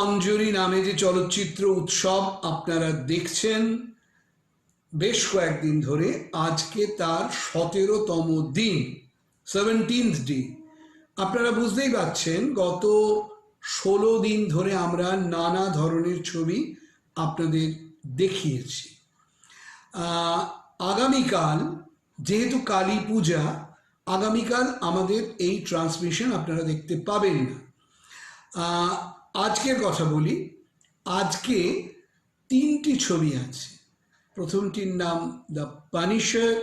মঞ্জরি নামে যে চলচ্চিত্র উৎসব আপনারা দেখছেন বেশ কয়েকদিন ধরে, আজকে তার 17তম দিন, 17th ডে। আপনারা বুঝতেই পারছেন গত 16 দিন ধরে আমরা নানা ধরনের ছবি আপনাদের দেখিয়েছি। আগামীকাল যেহেতু কালী পূজা, আগামীকাল আমাদের এই ট্রান্সমিশন আপনারা দেখতে পাবেন না। আজকের কথা বলি, আজকে 3টি ছবি আছে। প্রথমটির নাম দ্য পানিশার,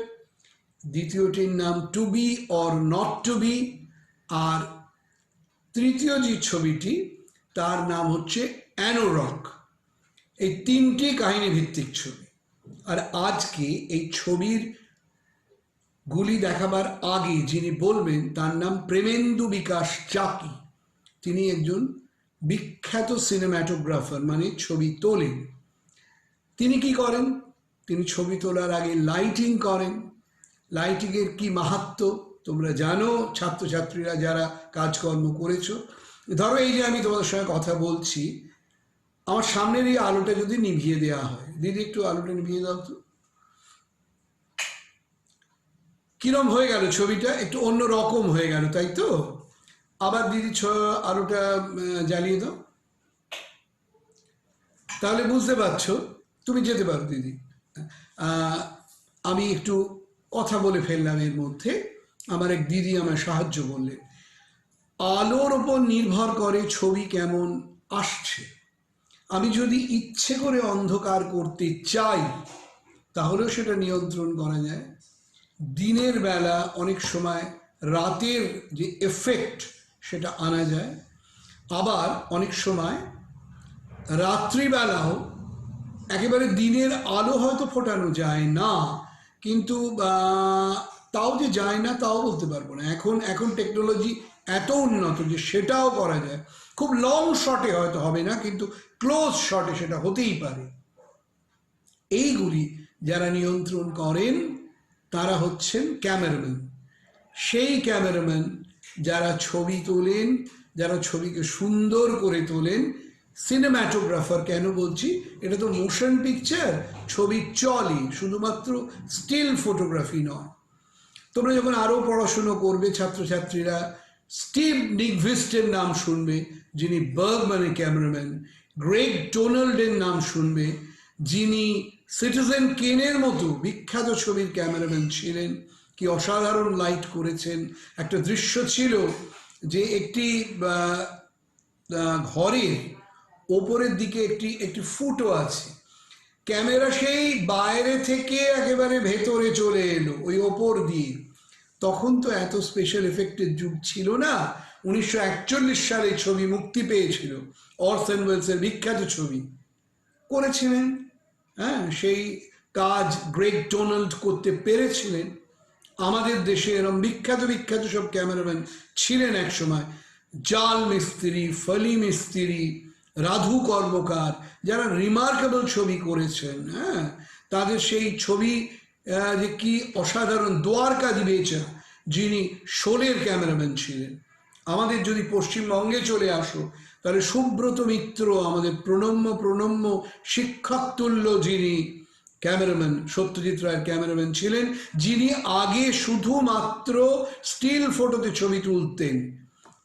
দ্বিতীয়টির নাম to be or not to be, আর তৃতীয় যে ছবিটি তার নাম হচ্ছে অ্যানোরক। এই 3টি কাহিনী ভিত্তিক ছবি। আর আজকে এই ছবির গুলি দেখাবার আগে যিনি বলবেন তার নাম প্রেমেন্দু বিকাশ চাকি। তিনি একজন বিখ্যাত সিনেম্যাটোগ্রাফার, মানে ছবি তোলেন। তিনি কি করেন? তিনি ছবি তোলার আগে লাইটিং করেন। লাইটিংয়ের কি মাহাত্ম্য তোমরা জানো, ছাত্রছাত্রীরা যারা কাজকর্ম করেছো। ধরো এই যে আমি তোমাদের সঙ্গে কথা বলছি, আমার সামনের এই আলোটা যদি নিভিয়ে দেওয়া হয়, দিদি একটু আলোটা নিভিয়ে দাও তো। কিরম হয়ে গেল ছবিটা? একটু অন্য রকম হয়ে গেল, তাই তো? আবার দিদি আলোটা জ্বালিয়ে দাও, তাহলে বুঝতে পারছো। তুমি যেতে পারো দিদি। আমি একটু কথা বলে ফেললাম এর মধ্যে। আমার এক দিদি আমায় সাহায্য করলেন। আলোর ওপর নির্ভর করে ছবি কেমন আসছে। আমি যদি ইচ্ছে করে অন্ধকার করতে চাই তাহলেও সেটা নিয়ন্ত্রণ করা যায়। দিনের বেলা অনেক সময় রাতের যে এফেক্ট সেটা আনা যায়। আবার অনেক সময় রাত্রিবেলাও একেবারে দিনের আলো হয়তো ফোটানো যায় না, কিন্তু তাও যে যায় না তাও বলতে পারবো না। এখন টেকনোলজি এত উন্নত যে সেটাও করা যায়। খুব লং শটে হয়তো হবে না, কিন্তু ক্লোজ শটে সেটা হতেই পারে। এইগুলি যারা নিয়ন্ত্রণ করেন তারা হচ্ছেন ক্যামেরাম্যান। সেই ক্যামেরাম্যান যারা ছবি তোলেন, যারা ছবিকে সুন্দর করে তোলেন, সিনেম্যাটোগ্রাফার কেন বলছি, এটা তো মোশন পিকচার, ছবি চলে, শুধুমাত্র স্টিল ফটোগ্রাফি নয়। তোমরা যখন আরও পড়াশুনো করবে ছাত্রছাত্রীরা, স্টিভ নিকভিস্টের নাম শুনবে, যিনি বার্গম্যানের ক্যামেরাম্যান। গ্রেগ ডোনাল্ডের নাম শুনবে, যিনি সিটিজেন কেনের মতো বিখ্যাত ছবির ক্যামেরাম্যান ছিলেন। কি অসাধারণ লাইট করেছেন। একটা দৃশ্য ছিল যে একটি ঘরের ওপরের দিকে একটি ফুটো আছে, ক্যামেরা সেই বাইরে থেকে একেবারে ভেতরে চলে এলো ওই ওপর দিয়ে। তখন তো এত স্পেশাল এফেক্টের যুগ ছিল না। 1941 সালে ছবি মুক্তি পেয়েছিল, অরসন ওয়েলসের বিখ্যাত ছবি করেছিলেন। হ্যাঁ, সেই কাজ গ্রেগ ডোনাল্ড করতে পেরেছিলেন। আমাদের দেশে এরকম বিখ্যাত বিখ্যাত সব ক্যামেরাম্যান ছিলেন এক সময়। জাল মিস্ত্রি, ফলি মিস্ত্রি, রাধু কর্মকার, যারা রিমার্কেবল ছবি করেছেন। হ্যাঁ, তাদের সেই ছবি যে কি অসাধারণ। দ্বারকাজি বেচা, যিনি শোলের ক্যামেরাম্যান ছিলেন। আমাদের যদি পশ্চিমবঙ্গে চলে আসো তাহলে সুব্রত মিত্র, আমাদের প্রণম্য শিক্ষক তুল্য যিনি ক্যামেরাম্যান, সত্যজিৎ রায়ের ক্যামেরাম্যান ছিলেন, যিনি আগে শুধুমাত্র স্টিল ফটোতে ছবি তুলতেন।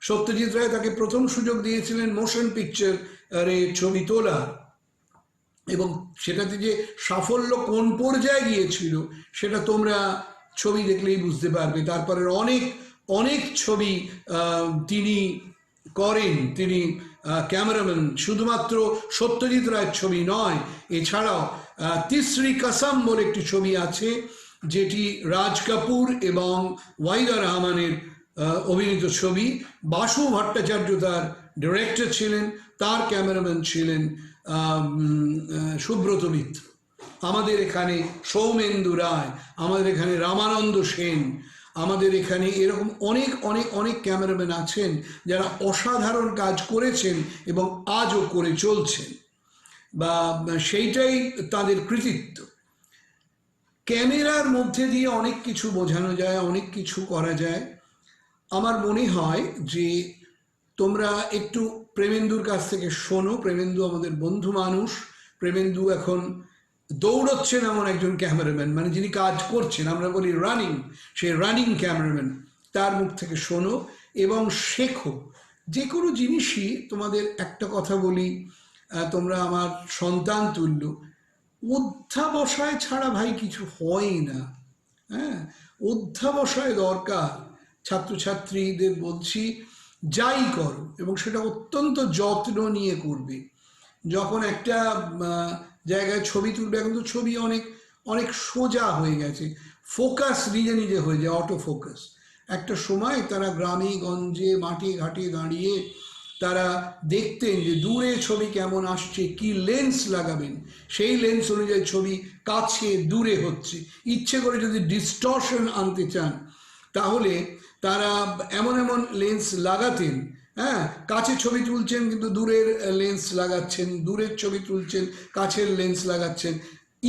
সত্যজিৎ রায় তাকে প্রথম সুযোগ দিয়েছিলেন মোশন পিকচারে ছবি তোলার, এবং সেটাতে যে সাফল্য কোন পর্যায়ে গিয়েছিল সেটা তোমরা ছবি দেখলেই বুঝতে পারবে। তারপরে অনেক ছবি তিনি করেন। তিনি ক্যামেরাম্যান, শুধুমাত্র সত্যজিৎ রায়ের ছবি নয়, এছাড়াও তিসরি কসম বলে একটি ছবি আছে, যেটি রাজ কাপুর এবং ওয়াহিদা রহমানের অভিনীত ছবি। বাসু ভট্টাচার্য তার ডিরেক্টর ছিলেন, তার ক্যামেরাম্যান ছিলেন সুব্রত মিত্র। আমাদের এখানে সৌমেন্দু রায়, আমাদের এখানে রামানন্দ সেন, আমাদের এখানে এরকম অনেক ক্যামেরাম্যান আছেন যারা অসাধারণ কাজ করেছেন এবং আজও করে চলছেন, বা সেইটাই তাদের কৃতিত্ব। ক্যামেরার মধ্যে দিয়ে অনেক কিছু বোঝানো যায়, অনেক কিছু করা যায়। আমার মনে হয় যে তোমরা একটু প্রেমেন্দুর কাছ থেকে শোনো। প্রেমেন্দু আমাদের বন্ধু মানুষ। প্রেমেন্দু এখন দৌড়চ্ছেন এমন একজন ক্যামেরাম্যান, মানে যিনি কাজ করছেন, আমরা বলি রানিং, সেই রানিং ক্যামেরাম্যান, তার মুখ থেকে শোনো এবং শেখো। যে কোনো জিনিসই, তোমাদের একটা কথা বলি, তোমরা আমার সন্তান তুল্য, অধ্যাবসায় ছাড়া ভাই কিছু হয় না। হ্যাঁ, অধ্যাবসায় দরকার। ছাত্রছাত্রীদের বলছি, যাই করো এবং সেটা অত্যন্ত যত্ন নিয়ে করবে। যখন একটা জায়গায় ছবি তুলবে, এখন তো ছবি অনেক অনেক সোজা হয়ে গেছে, ফোকাস নিজে নিজে হয়ে যায়, অটো ফোকাস। একটা সময় তারা গ্রামে গঞ্জে মাঠে ঘাটে দাঁড়িয়ে তারা দেখতেন যে দূরে ছবি কেমন আসছে, কি লেন্স লাগাবেন, সেই লেন্স অনুযায়ী ছবি কাছে দূরে হচ্ছে। ইচ্ছে করে যদি ডিস্টর্শন আনতে চান তাহলে তারা এমন এমন লেন্স লাগাতেন। হ্যাঁ, কাছে ছবি তুলছেন কিন্তু দূরের লেন্স লাগাচ্ছেন, দূরের ছবি তুলছেন কাছের লেন্স লাগাচ্ছেন,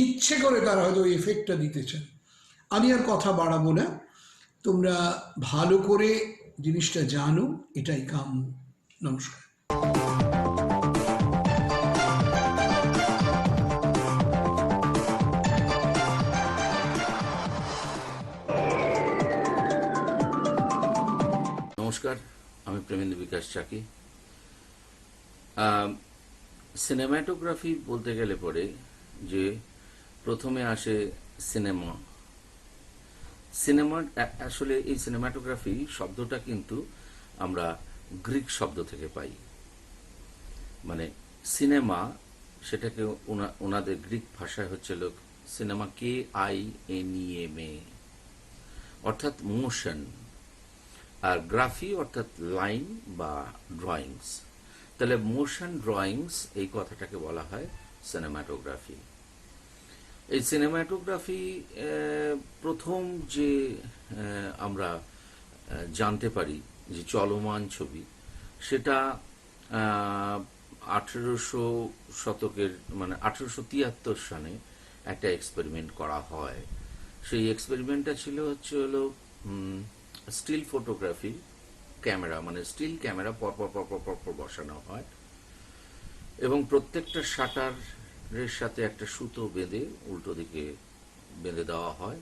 ইচ্ছে করে তারা হয়তো ওই এফেক্টটা দিতে চান। আমি আর কথা বাড়াবো না, তোমরা ভালো করে জিনিসটা জানো, এটাই কাম্য। নমস্কার। নমস্কার, আমি প্রেমেন্দ্র বিকাশ চাকি। সিনেম্যাটোগ্রাফি বলতে গেলে পরে যে প্রথমে আসে সিনেমা। সিনেমা আসলে এই সিনেম্যাটোগ্রাফি শব্দটা কিন্তু আমরা গ্রিক শব্দ থেকে পাই। মানে সিনেমা, সেটাকে ওনাদের গ্রিক ভাষায় হচ্ছিল সিনেমা, KINEMA, অর্থাৎ মোশন। আর গ্রাফি অর্থাৎ লাইন বা ড্রয়িংস। তাহলে মোশন ড্রয়িংস, এই কথাটাকে বলা হয় সিনেমাটোগ্রাফি। এই সিনেমাটোগ্রাফি প্রথম যে আমরা জানতে পারি যে চলমান ছবি, সেটা 1800 শতকের, মানে 1873 সালে একটা এক্সপেরিমেন্ট করা হয়। সেই এক্সপেরিমেন্টটা ছিল হলো স্টিল ফটোগ্রাফি ক্যামেরা, মানে স্টিল ক্যামেরা পরপর পরপর পরপর বসানো হয় এবং প্রত্যেকটা শাটারের সাথে একটা সুতো বেঁধে উল্টো দিকে বেঁধে দেওয়া হয়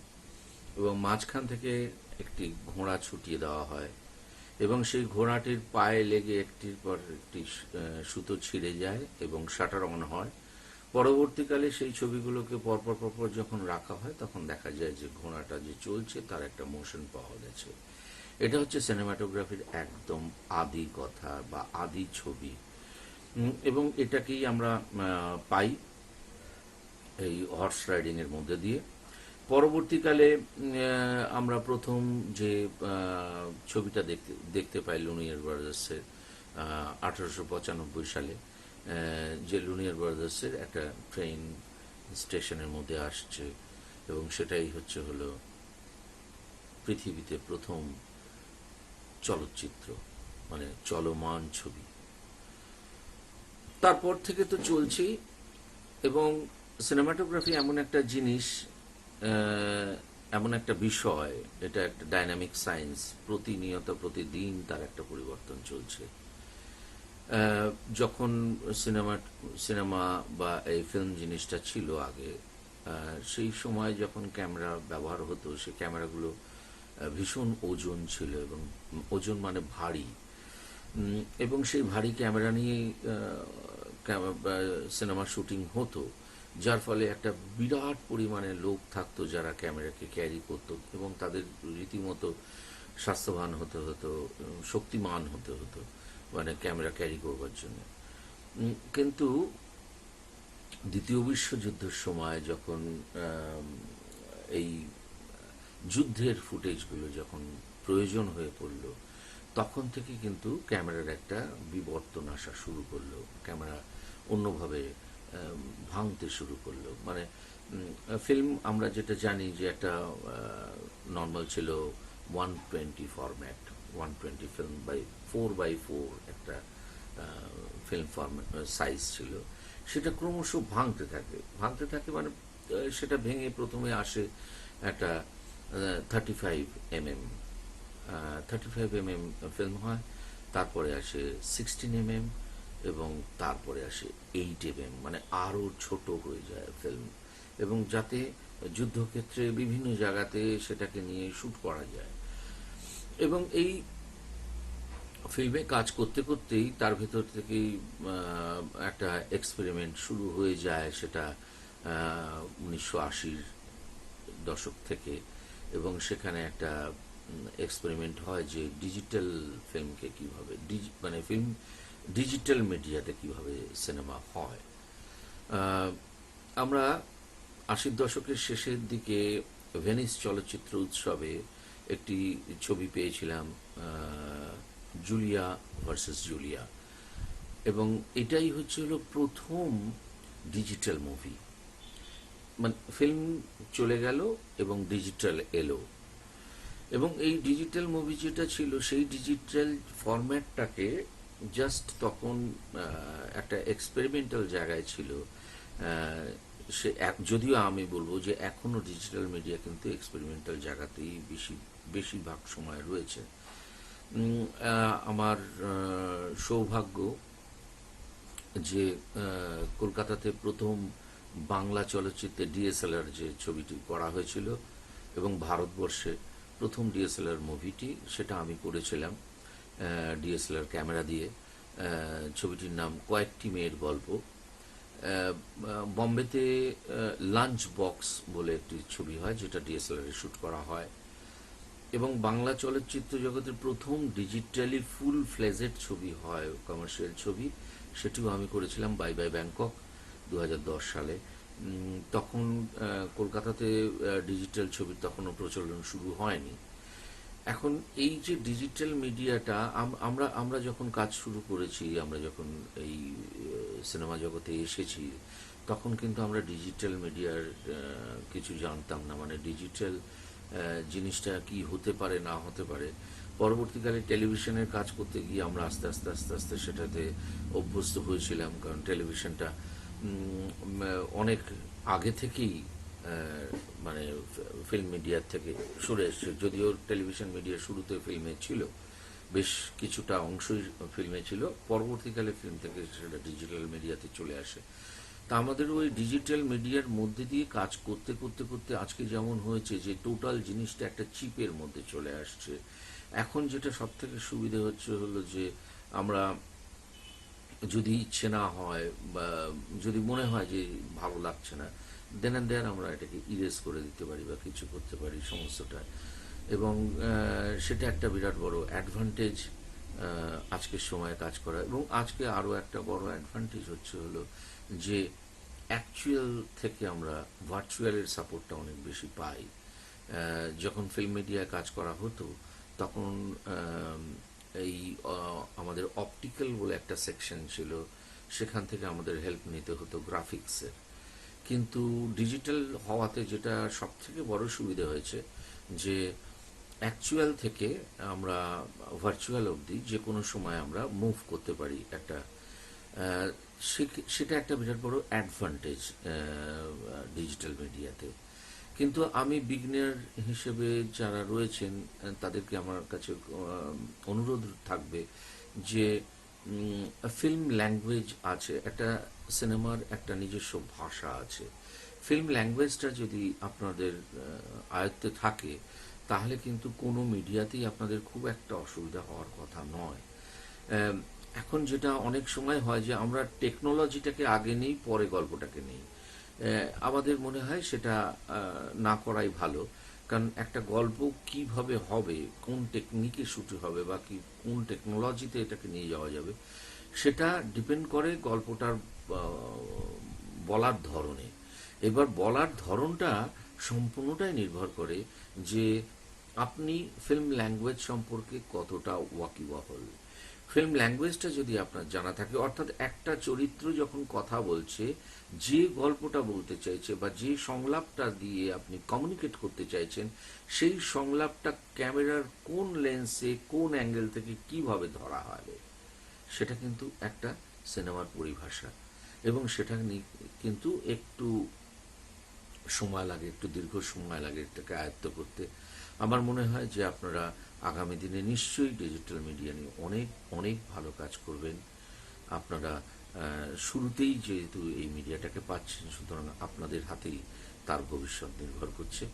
এবং মাঝখান থেকে একটি ঘোড়া ছুটিয়ে দেওয়া হয় এবং সেই ঘোড়াটির পায়ে লেগে একটির পর একটি সুতো ছিঁড়ে যায় এবং শাটার অন হয়। পরবর্তীকালে সেই ছবিগুলোকে পরপর পরপর যখন রাখা হয় তখন দেখা যায় যে ঘোড়াটা যে চলছে তার একটা মোশন পাওয়া গেছে। এটা হচ্ছে সিনেমাটোগ্রাফির একদম আদি কথা বা আদি ছবি এবং এটাকেই আমরা পাই এই হর্স রাইডিং এর মধ্যে দিয়ে। পরবর্তীকালে আমরা প্রথম যে ছবিটা দেখতে পাই লুমিয়ার ব্রাদার্সের 1895 সালে, যে লুমিয়ার ব্রাদার্সের একটা ট্রেন স্টেশনের মধ্যে আসছে এবং সেটাই হলো পৃথিবীতে প্রথম চলচ্চিত্র, মানে চলমান ছবি। তারপর থেকে তো চলছি এবং সিনেমাটোগ্রাফি এমন একটা জিনিস, এমন একটা বিষয়, এটা একটা ডাইনামিক সায়েন্স। প্রতিনিয়ত প্রতিদিন তার একটা পরিবর্তন চলছে। যখন সিনেমা বা এই ফিল্ম জিনিসটা ছিল আগে, সেই সময় যখন ক্যামেরা ব্যবহার হতো, সেই ক্যামেরাগুলো ভীষণ ওজন ছিল এবং ওজন মানে ভারী, এবং সেই ভারী ক্যামেরা নিয়ে সিনেমা শুটিং হতো, যার ফলে একটা বিরাট পরিমাণে লোক থাকতো যারা ক্যামেরাকে ক্যারি করতো এবং তাদের রীতিমতো স্বাস্থ্যবান হতে হতো, শক্তিমান হতে হতো, মানে ক্যামেরা ক্যারি করবার জন্য। কিন্তু দ্বিতীয় বিশ্বযুদ্ধের সময় যখন এই যুদ্ধের ফুটেজগুলো যখন প্রয়োজন হয়ে পড়ল, তখন থেকে কিন্তু ক্যামেরার একটা বিবর্তন আসা শুরু করলো, ক্যামেরা অন্যভাবে ভাঙতে শুরু করলো। মানে ফিল্ম আমরা যেটা জানি যে একটা নর্মাল ছিল 120 ফরম্যাট, 120 ফিল্ম বাই 4x4 একটা ফিল্ম ফরম্যাট সাইজ ছিল, সেটা ক্রমশ ভাঙতে থাকে মানে সেটা ভেঙে প্রথমে আসে একটা 35 mm ফিল্ম হয়, তারপরে আসে 16 mm, এবং তারপরে আসে 8 mm, মানে আরও ছোট হয়ে যায় ফিল্ম, এবং যাতে যুদ্ধক্ষেত্রে বিভিন্ন জায়গাতে সেটাকে নিয়ে শ্যুট করা যায়। এবং এই ফিল্মে কাজ করতে করতেই তার ভেতর থেকেই একটা এক্সপেরিমেন্ট শুরু হয়ে যায়, সেটা 1980-র দশক থেকে। এবং সেখানে একটা এক্সপেরিমেন্ট হয় যে ডিজিটাল ফিল্মকে কিভাবে মানে ফিল্ম ডিজিটাল মিডিয়াতে কিভাবে সিনেমা হয়। আহ, আমরা 80-র দশকের শেষের দিকে ভেনিস চলচ্চিত্র উৎসবে একটি ছবি পেয়েছিলাম, জুলিয়া ভার্সেস জুলিয়া, এবং এটাই হলো প্রথম ডিজিটাল মুভি। মানে ফিল্ম চলে গেল এবং ডিজিটাল এলো, এবং এই ডিজিটাল মুভি যেটা ছিল সেই ডিজিটাল ফরম্যাটটাকে জাস্ট তখন একটা এক্সপেরিমেন্টাল জায়গায় ছিল। যদিও আমি বলবো যে এখনো ডিজিটাল মিডিয়া কিন্তু এক্সপেরিমেন্টাল জায়গাতেই বেশিরভাগ সময় রয়েছে। আমার সৌভাগ্য যে কলকাতাতে প্রথম বাংলা চলচ্চিত্রে ডিএসএলআর যে ছবিটি করা হয়েছিল, এবং ভারতবর্ষে প্রথম ডিএসএলআর মুভিটি, সেটা আমি করেছিলাম ডিএসএলআর ক্যামেরা দিয়ে। ছবিটির নাম কয়েকটি মেয়ের গল্প। বম্বেতে লাঞ্চ বক্স বলে একটি ছবি হয়, যেটা ডিএসএলআর শ্যুট করা হয়। এবং বাংলা চলচ্চিত্র জগতের প্রথম ডিজিটালি ফুল ফ্লেজেড ছবি হয়, কমার্শিয়াল ছবি, সেটিও আমি করেছিলাম, বাই বাই ব্যাংকক, 2010 সালে। তখন কলকাতাতে ডিজিটাল ছবির তখনও প্রচলন শুরু হয়নি। এখন এই যে ডিজিটাল মিডিয়াটা, আমরা আমরা যখন কাজ শুরু করেছি, আমরা যখন এই সিনেমা জগতে এসেছি, তখন কিন্তু আমরা ডিজিটাল মিডিয়ার কিছু জানতাম না। মানে ডিজিটাল জিনিসটা কি হতে পারে না হতে পারে। পরবর্তীকালে টেলিভিশনের কাজ করতে গিয়ে আমরা আস্তে আস্তে আস্তে আস্তে সেটাতে অভ্যস্ত হয়েছিলাম, কারণ টেলিভিশনটা অনেক আগে থেকেই মানে ফিল্ম মিডিয়ার থেকে সরে এসছে। যদিও টেলিভিশন মিডিয়ার শুরুতে ফিল্মে ছিল, বেশ কিছুটা অংশই ফিল্মে ছিল, পরবর্তীকালে ফিল্ম থেকে সেটা ডিজিটাল মিডিয়াতে চলে আসে। তা আমাদের ওই ডিজিটাল মিডিয়ার মধ্যে দিয়ে কাজ করতে করতে করতে আজকে যেমন হয়েছে যে টোটাল জিনিসটা একটা চিপের মধ্যে চলে আসছে। এখন যেটা সব থেকে সুবিধা হলো যে আমরা যদি ইচ্ছে না হয়, বা যদি মনে হয় যে ভালো লাগছে না, দেন অ্যান্ড দেয়ার আমরা এটাকে ইরেজ করে দিতে পারি বা কিছু করতে পারি সমস্তটা। এবং সেটা একটা বিরাট বড় অ্যাডভান্টেজ আজকের সময়ে কাজ করা। এবং আজকে আরও একটা বড় অ্যাডভান্টেজ হলো যে অ্যাকচুয়াল থেকে আমরা ভার্চুয়ালের সাপোর্টটা অনেক বেশি পাই। যখন ফিল্ম মিডিয়ায় কাজ করা হতো, তখন এই আমাদের অপটিক্যাল বলে একটা সেকশন ছিল, সেখান থেকে আমাদের হেল্প নিতে হতো গ্রাফিক্সের। কিন্তু ডিজিটাল হওয়াতে যেটা সব থেকে বড় সুবিধা হয়েছে, যে অ্যাকচুয়াল থেকে আমরা ভার্চুয়াল অবধি যে কোনো সময় আমরা মুভ করতে পারি। একটা সেটা একটা বিরাট বড় অ্যাডভান্টেজ ডিজিটাল মিডিয়াতে। কিন্তু আমি বিগিনার হিসেবে যারা রয়েছেন, তাদেরকে আমার কাছে অনুরোধ থাকবে যে ফিল্ম ল্যাঙ্গুয়েজ আছে, একটা সিনেমার একটা নিজস্ব ভাষা আছে। ফিল্ম ল্যাঙ্গুয়েজটা যদি আপনাদের আয়ত্তে থাকে, তাহলে কিন্তু কোনো মিডিয়াতেই আপনাদের খুব একটা অসুবিধা হওয়ার কথা নয়। এখন যেটা অনেক সময় হয় যে আমরা টেকনোলজিটাকে আগে নেই, পরে গল্পটাকে নেই। আমাদের মনে হয় সেটা না করাই ভালো, কারণ একটা গল্প কিভাবে হবে, কোন টেকনিকে শুট হবে, বা কি কোন টেকনোলজিতে এটাকে নিয়ে যাওয়া যাবে, সেটা ডিপেন্ড করে গল্পটার বলার ধরনে। এবার বলার ধরনটা সম্পূর্ণটাই নির্ভর করে যে আপনি ফিল্ম ল্যাঙ্গুয়েজ সম্পর্কে কতটা ওয়াকিবহল। ফিল্ম ল্যাঙ্গুয়েজটা যদি আপনার জানা থাকে, অর্থাৎ একটা চরিত্র যখন কথা বলছে, যে গল্পটা বলতে চাইছে বা যে সংলাপটা দিয়ে আপনি কমিউনিকেট করতে চাইছেন, সেই সংলাপটা ক্যামেরার কোন লেন্সে কোন অ্যাঙ্গেল থেকে কিভাবে ধরা হবে, সেটা কিন্তু একটা সিনেমার পরিভাষা। এবং সেটা কিন্তু একটু সময় লাগে, একটু দীর্ঘ সময় লাগে এটাকে আয়ত্ত করতে। আমার মনে হয় যে আপনারা আগামী দিনে নিশ্চয়ই ডিজিটাল মিডিয়া নিয়ে অনেক অনেক ভালো কাজ করবেন। আপনারা শুরুতেই যেহেতু এই মিডিয়াটাকে পাচ্ছেন, সুতরাং আপনাদের হাতেই তার ভবিষ্যৎ নির্ভর করছে।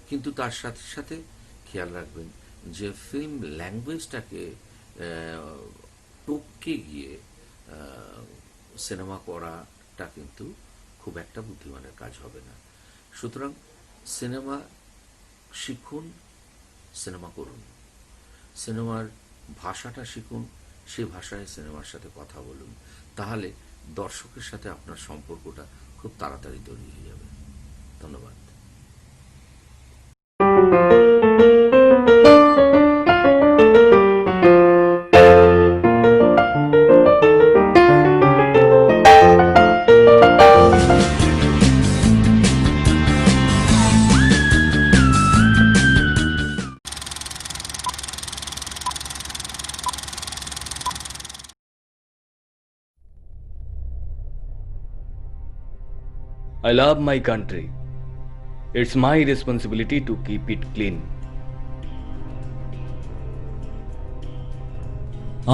কিন্তু তার সাথে সাথে খেয়াল রাখবেন যে ফিল্ম ল্যাঙ্গুয়েজটাকে টপকে গিয়ে সিনেমা করাটা কিন্তু খুব একটা বুদ্ধিমানের কাজ হবে না। সুতরাং সিনেমা শিখুন, সিনেমা করুন, সিনেমার ভাষাটা শিখুন, সেই ভাষায় সিনেমার সাথে কথা বলুন, তাহলে দর্শকের সাথে আপনার সম্পর্কটা খুব তাড়াতাড়ি তৈরি হয়ে যাবে। ধন্যবাদ। I love my country. It's my responsibility to keep it clean.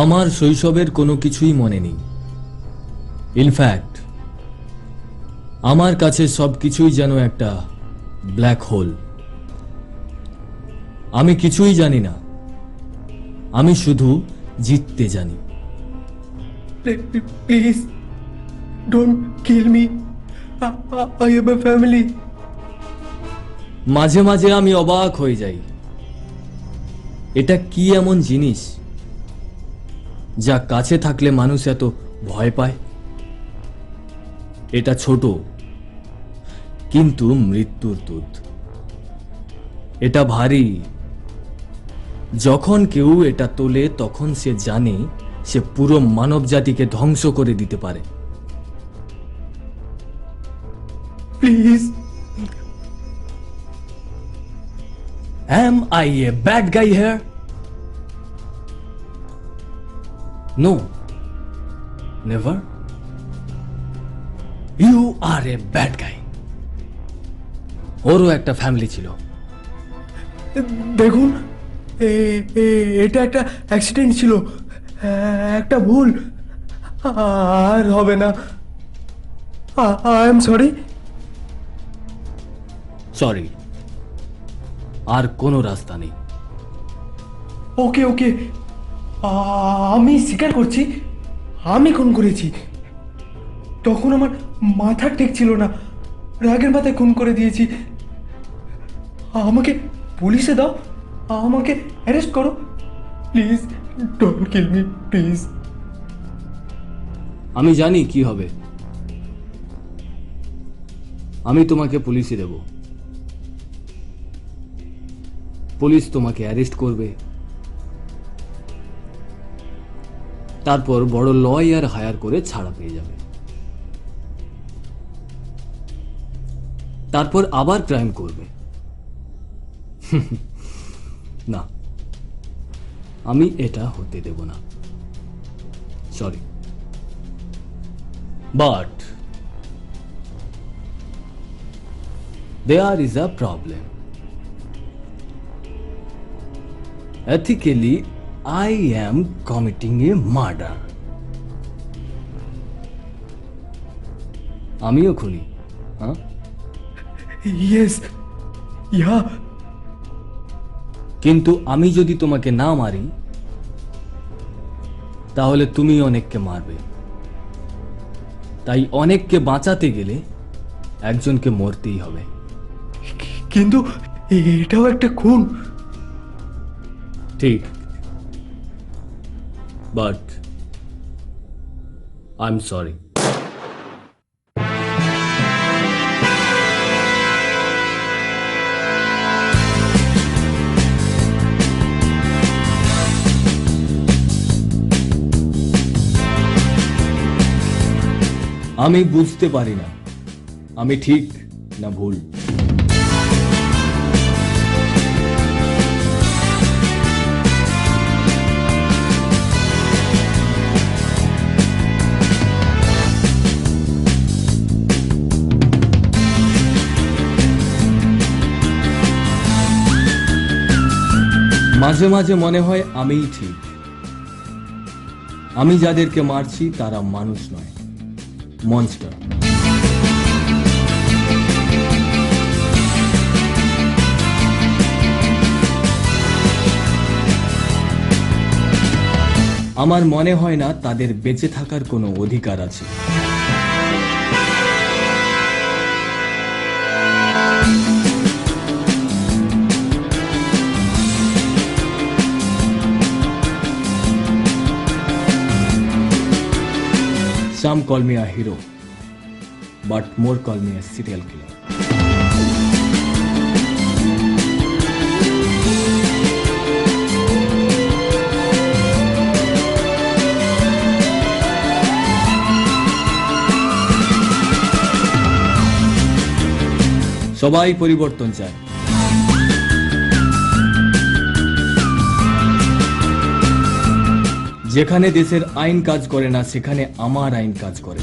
আমার শৈশবের কোনো কিছুই মনে নেই। ইনফ্যাক্ট আমার কাছে সব কিছুই যেন একটা ব্ল্যাক হোল। আমি কিছুই জানি না, আমি শুধু জিততে জানি। Please, don't kill me. I have a family. মাঝে মাঝে আমি অবাক হয়ে যাই, এটা কি এমন জিনিস যা কাছে থাকলে মানুষ এত ভয় পায়? এটা ছোট কিন্তু মৃত্যুর দূত। এটা ভারী, যখন কেউ এটা তোলে তখন সে জানে সে পুরো মানব জাতিকে ধ্বংস করে দিতে পারে। Please. Am I a bad guy here? No. Never. You are a bad guy. ওরও একটা ফ্যামিলি ছিল। দেখুন, এটা একটা অ্যাক্সিডেন্ট ছিল, একটা ভুল, আর হবে না। I am sorry. সরি, আর কোনো রাস্তা নেই। ওকে ওকে, আমি স্বীকার করছি, আমি খুন করেছি। তখন আমার মাথা ঠিক ছিল না, রাগের মাথায় খুন করে দিয়েছি। আমাকে পুলিশে দাও, আমাকে অ্যারেস্ট করো। Please don't kill me, please. আমি জানি কি হবে। আমি তোমাকে পুলিশে দেব, পুলিশ তোমাকে অ্যারেস্ট করবে, তারপর বড় লয়ার হায়ার করে ছাড়া পেয়ে যাবে, তারপর আবার ক্রাইম করবে। না, আমি এটা হতে দেব না। Sorry, but there is a problem. Ethically, I am committing a murder. আমিও খুনি, হ্যাঁ? ইয়েস, ইয়া। কিন্তু আমি যদি তোমাকে না মারি তাহলে তুমি অনেককে মারবে। তাই অনেককে বাঁচাতে গেলে একজনকে মরতেই হবে। কিন্তু এটাও একটা খুন। ঠিক, বাট আই এম সরি। আমি বুঝতে পারি না আমি ঠিক না ভুল। মাঝে মাঝে মনে হয় আমিই ঠিক, আমি যাদেরকে মারছি তারা মানুষ নয়, মনস্টার। আমার মনে হয় না তাদের বেঁচে থাকার কোনো অধিকার আছে। Some call me a hero, but more call me a serial killer. সবাই পরিবর্তন চায়, যেখানে দেশের আইন কাজ করে না সেখানে আমার আইন কাজ করে।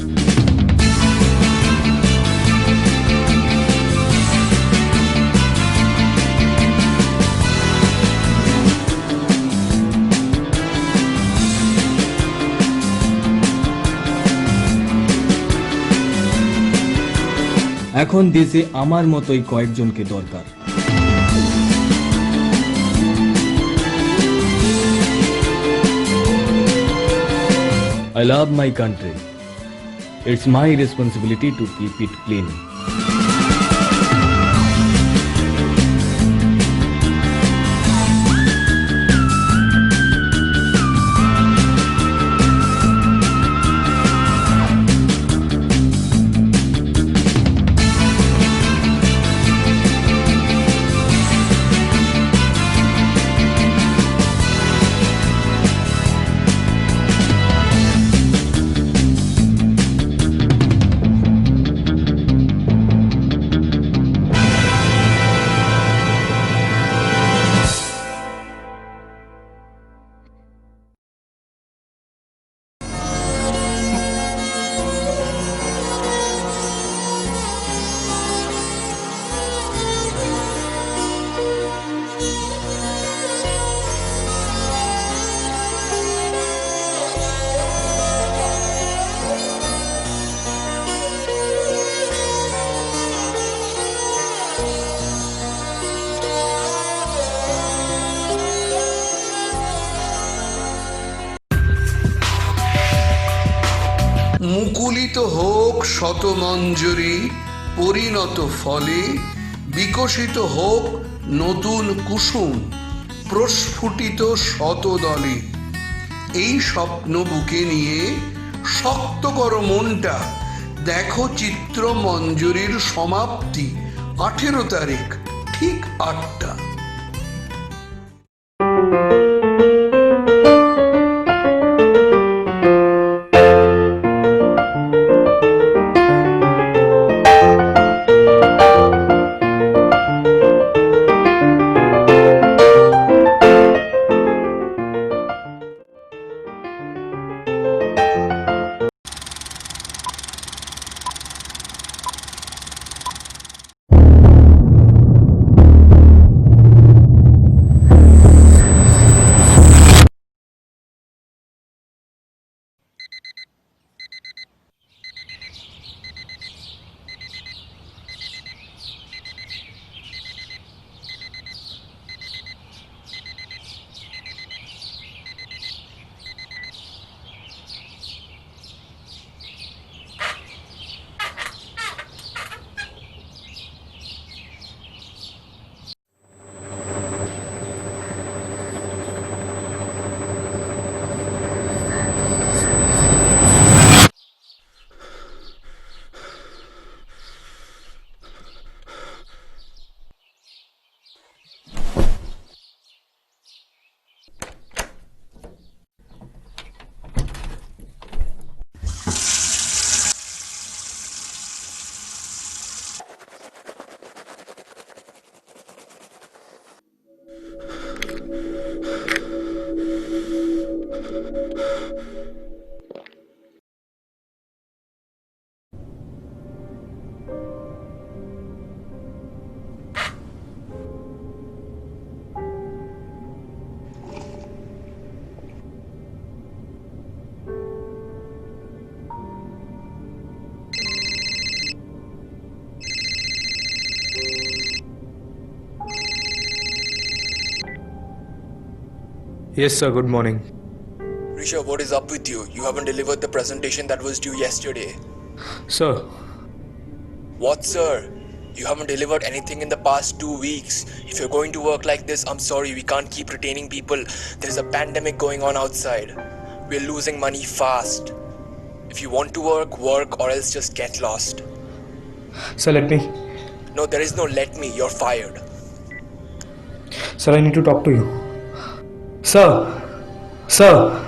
এখন দেশে আমার মতোই কয়েকজনকে দরকার। I love my country. It's my responsibility to keep it clean. মুকুলিত হোক শতমঞ্জরি পরিণত ফলে, বিকশিত হোক নতুন কুসুম প্রস্ফুটিত শতদলে। এই স্বপ্ন বুকে নিয়ে শক্ত করো মনটা, দেখো চিত্র মঞ্জরির সমাপ্তি 18 তারিখ ঠিক 8টা। Yes, sir. Good morning. Rishabh, what is up with you? You haven't delivered the presentation that was due yesterday. Sir, What, sir? You haven't delivered anything in the past 2 weeks. If you're going to work like this, I'm sorry, we can't keep retaining people. There's a pandemic going on outside. We're losing money fast. If you want to work, work, or else just get lost. sir, let me. No, there is no let me, you're fired. Sir, I need to talk to you. Sir, sir.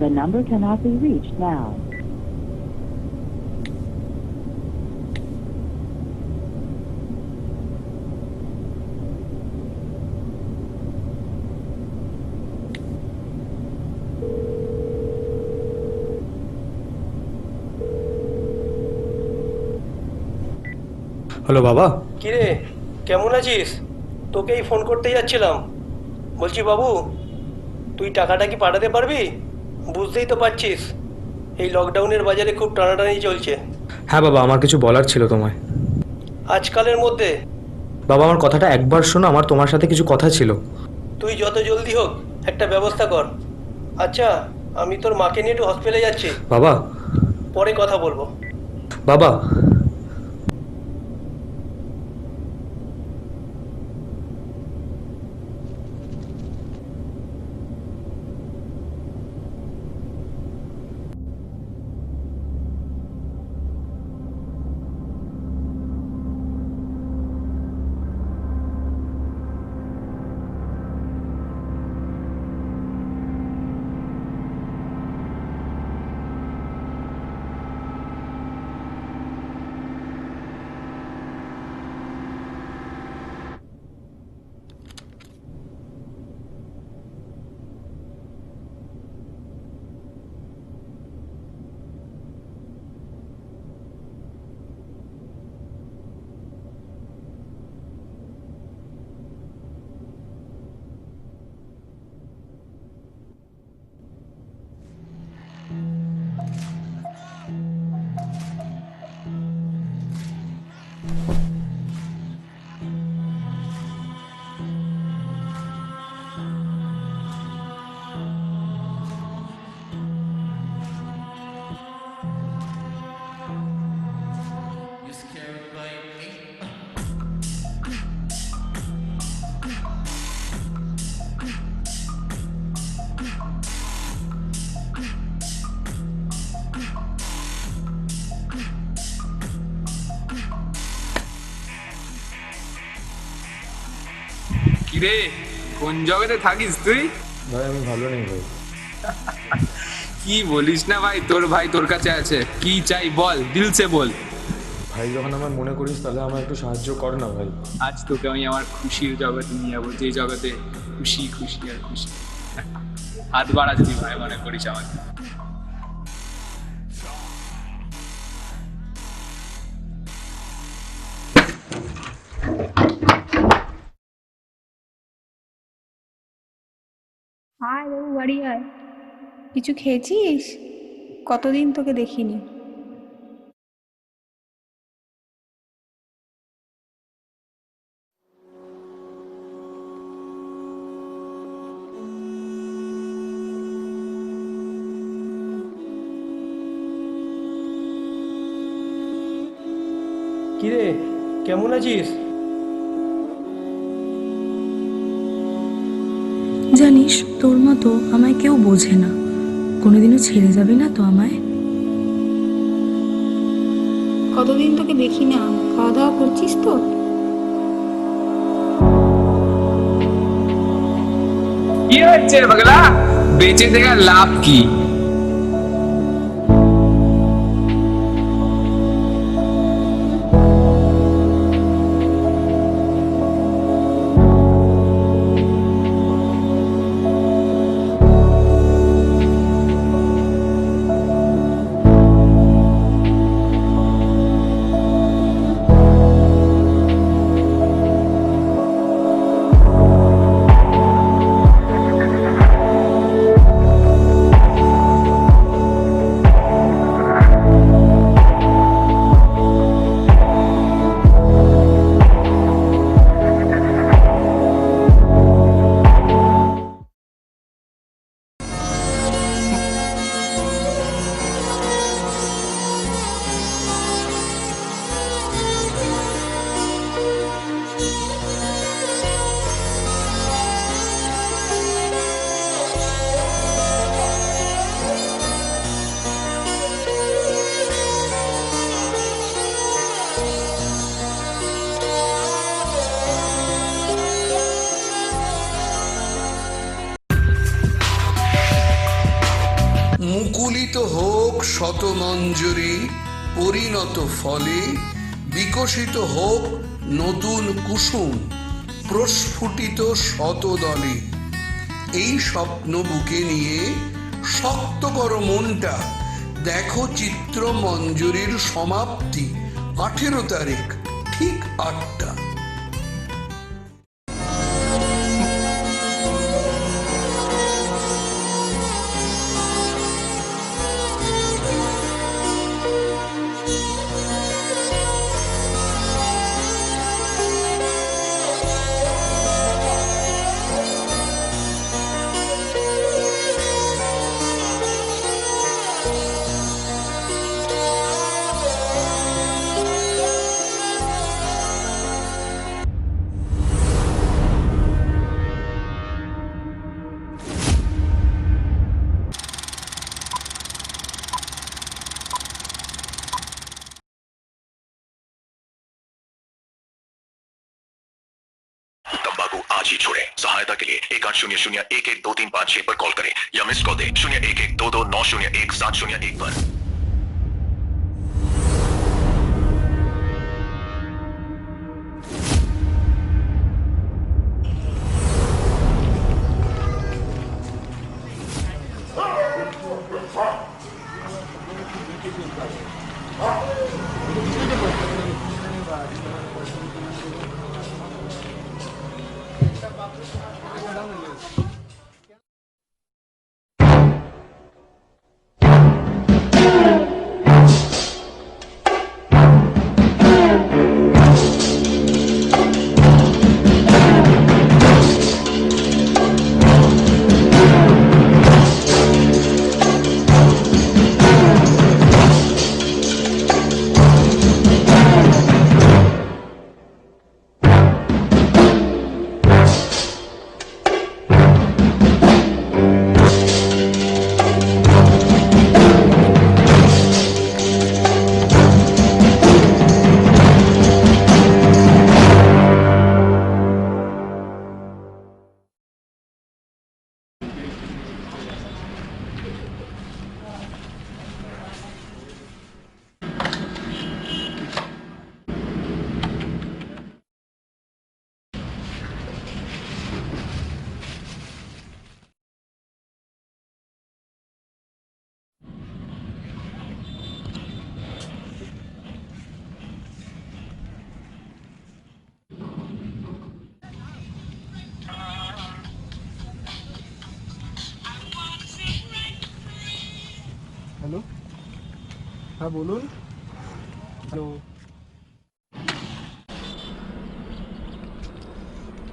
The number cannot be reached now. Hello বাবা। কিরে কেমন আছিস? তোকেই phone করতে যাচ্ছিলাম। বলছি বাবু, তুই টাকাটা কি পাঠাতে পারবি? বুঝতেই তো পারছিস এই লকডাউনের বাজারে খুব টানাটানি চলছে। হ্যাঁ বাবা, আমার কিছু বলার ছিল তোমায়। আজকালের মধ্যে বাবা, আমার কথাটা একবার শোনো, আমার তোমার সাথে কিছু কথা ছিল। তুই যত জলদি হোক একটা ব্যবস্থা কর। আচ্ছা, আমি তোর মাকে নিয়ে একটু হসপিটালে যাচ্ছি, বাবা। পরে কথা বলবো। বাবা। রে, কোন জগতে থাকিস তুই? ভাই আমি ভালো নেই ভাই। কি বলিস না ভাই, তোর ভাই তোর কাছে আছে, কি চাই বল, দিল সে বল। ভাই যখন আমার মনে করিস তাহলে আমার একটু সাহায্য কর না ভাই। আজ তোকে আমি আমার খুশির জগতে নিয়ে যাবো, যে জগতে খুশি খুশি আর খুশি। হাত বাড়া যদি ভাই মনে করিস আমাকে। আয় বাবু, বাড়ি আয়। কিছু খেয়েছিস? কতদিন তোকে দেখিনি। কিরে, কেমন আছিস? জানিস, তোর মতো আমায় কেউ বোঝে না। কোনোদিনও ছেড়ে যাবি না তো আমায়? কতদিন তোকে দেখি না, খাওয়া দাওয়া করছিস তো? কি হচ্ছে পাগলা, বেঁচে থেকে লাভ কি? মুকুলিত হোক শত মঞ্জরি, পরিণত ফলে বিকশিত হোক নতুন কুসুম, প্রস্ফুটিত শতদলে। এই স্বপ্ন বুকে নিয়ে শক্ত করো মনটা, দেখো চিত্র মঞ্জুরির সমাপ্তি 18 তারিখ ঠিক 8টা। तंबाकू आज ही छोड़ें। सहायता के लिए 1800-112356 पर कॉल करें या मिस कॉल दें 01122901 पर। হ্যালো, হ্যাঁ বলুন। হ্যালো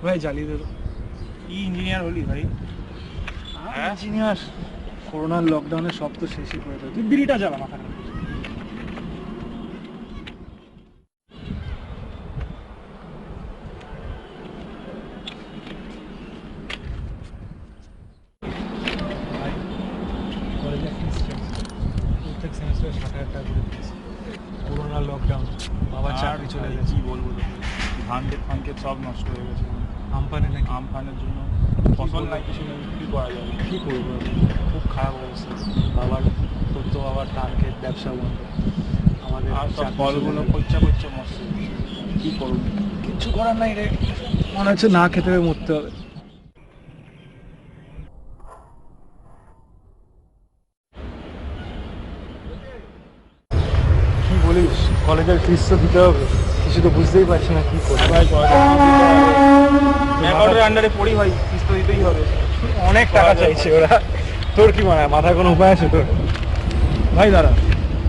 ভাই, জ্বালিয়ে দিল। কি ইঞ্জিনিয়ার হলি ভাই? ইঞ্জিনিয়ার, করোনার লকডাউনে সব তো শেষই করে দেয়। তুই বিড়িটা জ্বালা মাথা। কলেজে ফিস প্রত্যেক সেমিস্টারে 60,000 টাকা করে ফিস। করোনা লকডাউন, বাবা চাকরি চলে গেছে। কি বলবো তোকে, ধান ক্ষেত সব নষ্ট হয়ে গেছে। আমপানে নাকি? আমফানের জন্য ফসল নাই, কিছু নেই, কি করা যাবে? কী করবো আমি? খুব খারাপ অবস্থা। বাবার তোর তো বাবার ধান ক্ষেত, ব্যবসা বন্ধ। আমাদের আর সব চাকরি ফলগুলো চলে গেছে। করছে মস্ত, কি করবো? কিচ্ছু করার নাই রে, মনে হচ্ছে না খেতে হবে, মরতে হবে। কি বলিস, কলেজের ফিস তো দিতে হবে, কিছু তো বুঝতেই পারছি না কি করবো। ভাই ম্যাকআউটের আন্ডারে পড়ি ভাই, ফিস তো দিতেই হবে। অনেক টাকা চাইছে ওরা। তোর কি মনে হয়, মাথায় কোনো উপায় আছে তোর? ভাই দাঁড়া,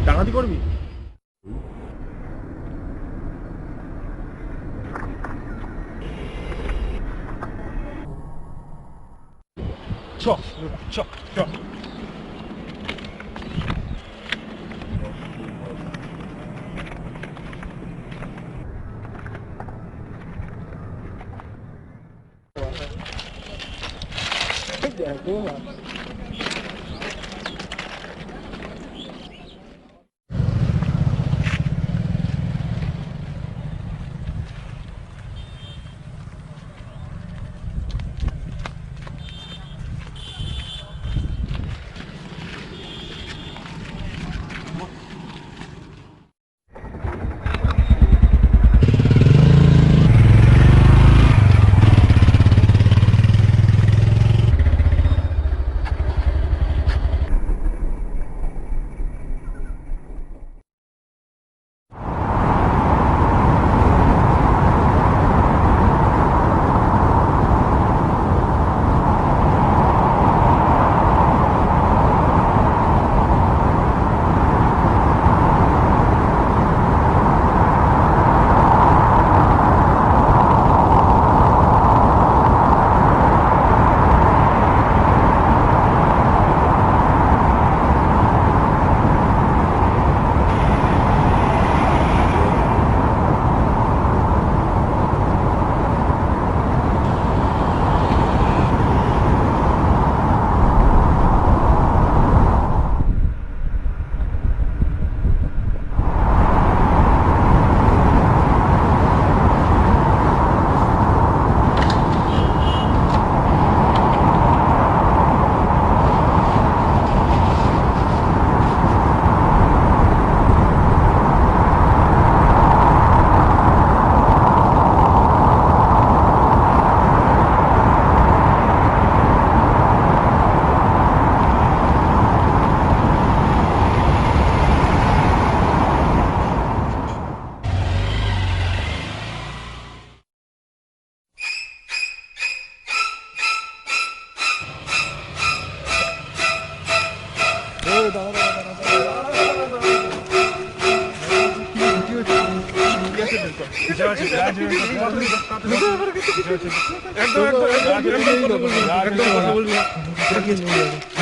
ডাকাতি করবি? চ চ চ।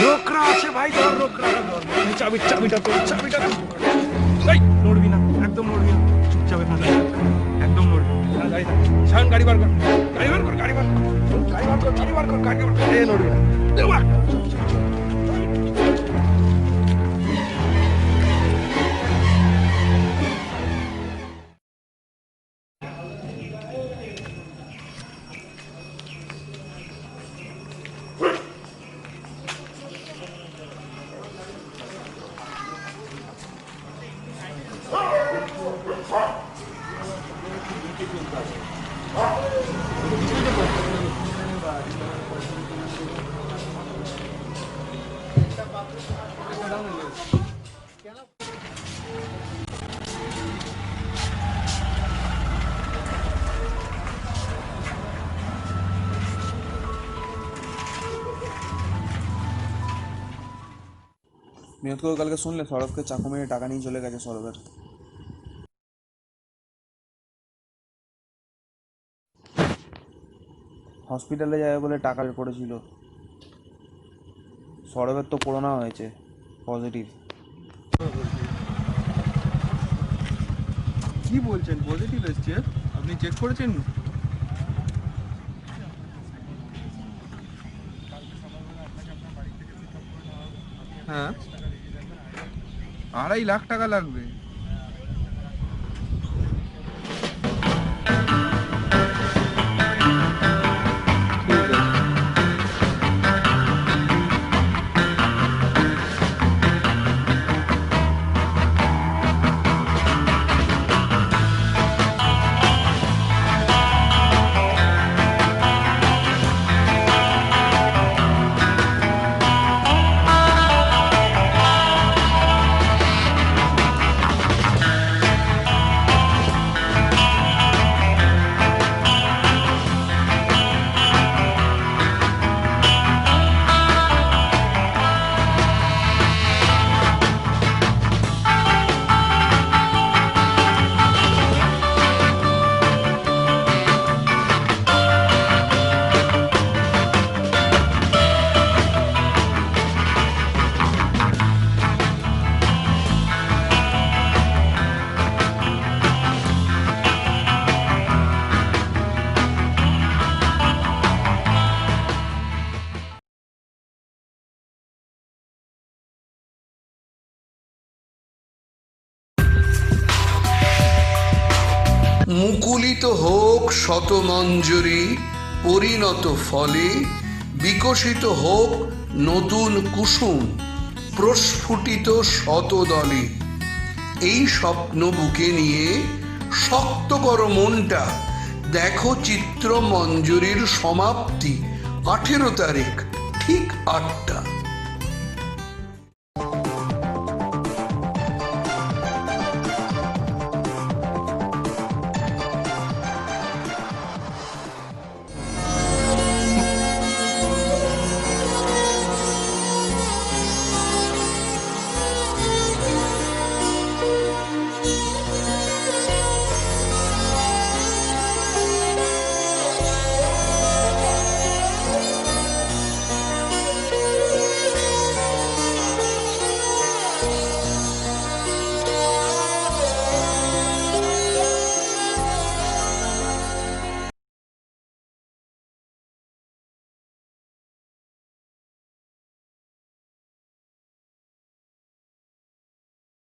রোকরা আছে ভাই, ধর রোকরা ধর। চাবিটা তো, চাবিটা তো। এই নড়বি না, একদম নড়বি না, চুপচাপ এখানে একদম নড়বি না। গাড়ি থাক, শান গাড়ি বার কর, গাড়ি বার কর, গাড়ি বার কর, গাড়ি বার কর, গাড়ি বার কর, গাড়ি বার কর। এ নড়বি না, দেওয়া। নিয়ত করে কালকে শুনলে সৌরভকে চাকু মেরে টাকা নিয়ে চলে গেছে সৌরভের। হসপিটালে যাবে বলে টাকা বের করেছিল। সৌরভের তো করোনা হয়েছে, পজিটিভ। কি বলছেন? পজিটিভ এসছে? আপনি চেক করেছেন? হ্যাঁ, 2.5 লাখ টাকা লাগবে। মুকুলিত হোক শত মঞ্জরি, পরিণত ফলে বিকশিত হোক নতুন কুসুম, প্রস্ফুটিত শতদলে। এই স্বপ্ন বুকে নিয়ে শক্ত করো মনটা, দেখো চিত্র মঞ্জরির সমাপ্তি 18 তারিখ ঠিক 8টা।